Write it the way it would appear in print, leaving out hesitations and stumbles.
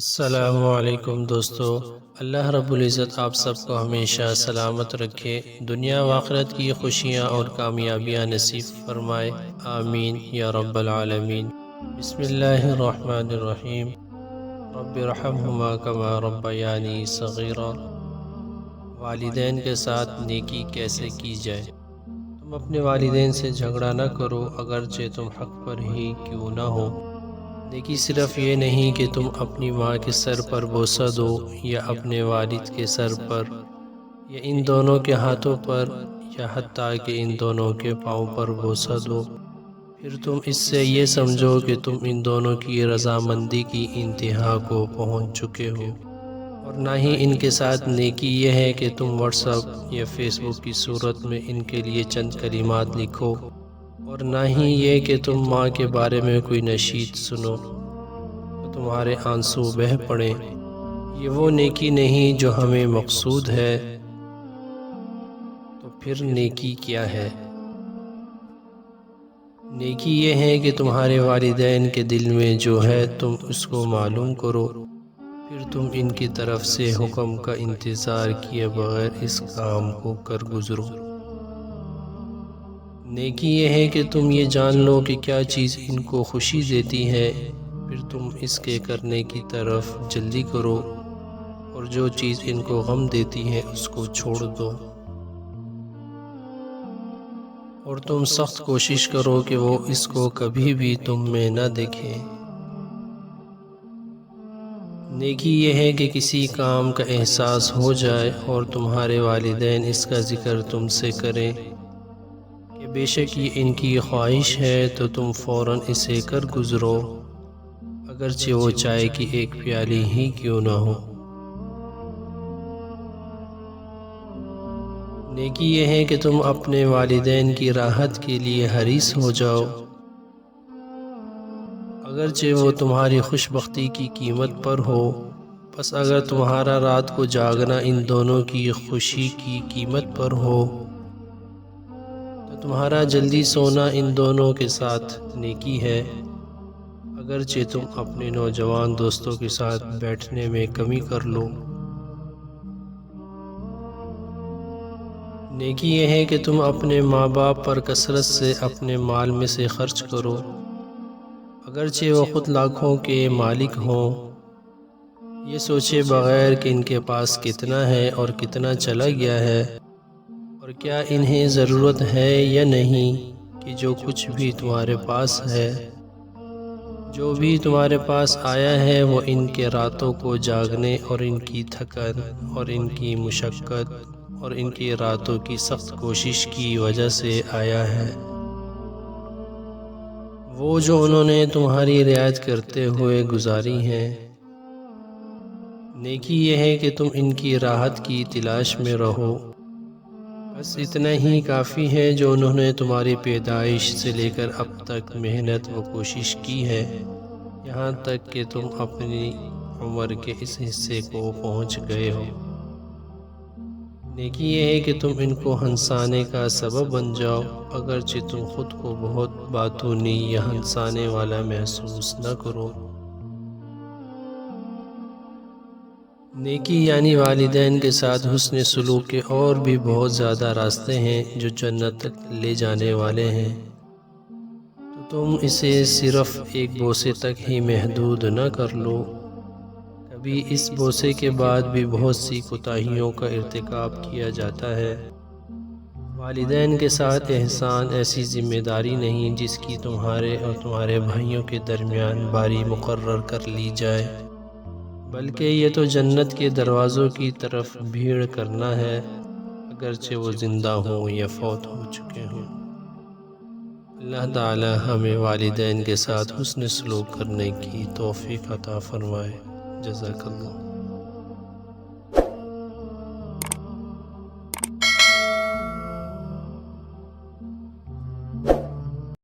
السلام علیکم دوستو۔ اللہ رب العزت آپ سب کو ہمیشہ سلامت رکھے، دنیا و آخرت کی خوشیاں اور کامیابیاں نصیب فرمائے، آمین یا رب العالمین۔ بسم اللہ الرحمن الرحیم۔ رب ارحمہما کما ربیانی صغیرا۔ والدین کے ساتھ نیکی کیسے کی جائے؟ تم اپنے والدین سے جھگڑا نہ کرو، اگرچہ تم حق پر ہی کیوں نہ ہو۔ نیکی صرف یہ نہیں کہ تم اپنی ماں کے سر پر بوسہ دو یا اپنے والد کے سر پر یا ان دونوں کے ہاتھوں پر یا حتیٰ کہ ان دونوں کے پاؤں پر بوسہ دو، پھر تم اس سے یہ سمجھو کہ تم ان دونوں کی رضامندی کی انتہا کو پہنچ چکے ہو۔ اور نہ ہی ان کے ساتھ نیکی یہ ہے کہ تم واٹس ایپ یا فیس بک کی صورت میں ان کے لیے چند کلمات لکھو، اور نہ ہی یہ کہ تم ماں کے بارے میں کوئی نشید سنو تو تمہارے آنسو بہہ پڑیں۔ یہ وہ نیکی نہیں جو ہمیں مقصود ہے۔ تو پھر نیکی کیا ہے؟ نیکی یہ ہے کہ تمہارے والدین کے دل میں جو ہے تم اس کو معلوم کرو، پھر تم ان کی طرف سے حکم کا انتظار کیے بغیر اس کام کو کر گزرو۔ نیکی یہ ہے کہ تم یہ جان لو کہ کیا چیز ان کو خوشی دیتی ہے، پھر تم اس کے کرنے کی طرف جلدی کرو، اور جو چیز ان کو غم دیتی ہے اس کو چھوڑ دو، اور تم سخت کوشش کرو کہ وہ اس کو کبھی بھی تم میں نہ دیکھیں۔ نیکی یہ ہے کہ کسی کام کا احساس ہو جائے اور تمہارے والدین اس کا ذکر تم سے کریں کہ بے شک یہ ان کی خواہش ہے، تو تم فوراً اسے کر گزرو، اگرچہ وہ چائے کی ایک پیالی ہی کیوں نہ ہو۔ نیکی یہ ہے کہ تم اپنے والدین کی راحت کے لیے حریص ہو جاؤ، اگرچہ وہ تمہاری خوش بختی کی قیمت پر ہو۔ بس اگر تمہارا رات کو جاگنا ان دونوں کی خوشی کی قیمت پر ہو، تو تمہارا جلدی سونا ان دونوں کے ساتھ نیکی ہے، اگرچہ تم اپنے نوجوان دوستوں کے ساتھ بیٹھنے میں کمی کر لو۔ نیکی یہ ہے کہ تم اپنے ماں باپ پر کثرت سے اپنے مال میں سے خرچ کرو، اگرچہ وہ خود لاکھوں کے مالک ہوں، یہ سوچے بغیر کہ ان کے پاس کتنا ہے اور کتنا چلا گیا ہے، اور کیا انہیں ضرورت ہے یا نہیں کہ جو کچھ بھی تمہارے پاس ہے، جو بھی تمہارے پاس آیا ہے وہ ان کے راتوں کو جاگنے اور ان کی تھکن اور ان کی مشقت اور ان کی راتوں کی سخت کوشش کی وجہ سے آیا ہے، وہ جو انہوں نے تمہاری رعایت کرتے ہوئے گزاری ہیں۔ نیکی یہ ہے کہ تم ان کی راحت کی تلاش میں رہو، بس اتنا ہی کافی ہے جو انہوں نے تمہاری پیدائش سے لے کر اب تک محنت و کوشش کی ہے، یہاں تک کہ تم اپنی عمر کے اس حصے کو پہنچ گئے ہو۔ نیکی یہ ہے کہ تم ان کو ہنسانے کا سبب بن جاؤ، اگرچہ تم خود کو بہت باتونی یا ہنسانے والا محسوس نہ کرو۔ نیکی یعنی والدین کے ساتھ حسن سلوک کے اور بھی بہت زیادہ راستے ہیں جو جنت تک لے جانے والے ہیں، تو تم اسے صرف ایک بوسے تک ہی محدود نہ کر لو۔ کبھی اس بوسے کے بعد بھی بہت سی کوتاہیوں کا ارتکاب کیا جاتا ہے۔ والدین کے ساتھ احسان ایسی ذمہ داری نہیں جس کی تمہارے اور تمہارے بھائیوں کے درمیان باری مقرر کر لی جائے، بلکہ یہ تو جنت کے دروازوں کی طرف بھیڑ کرنا ہے، اگرچہ وہ زندہ ہوں یا فوت ہو چکے ہوں۔ اللہ تعالی ہمیں والدین کے ساتھ حسن سلوک کرنے کی توفیق عطا فرمائے۔ جزاک اللہ۔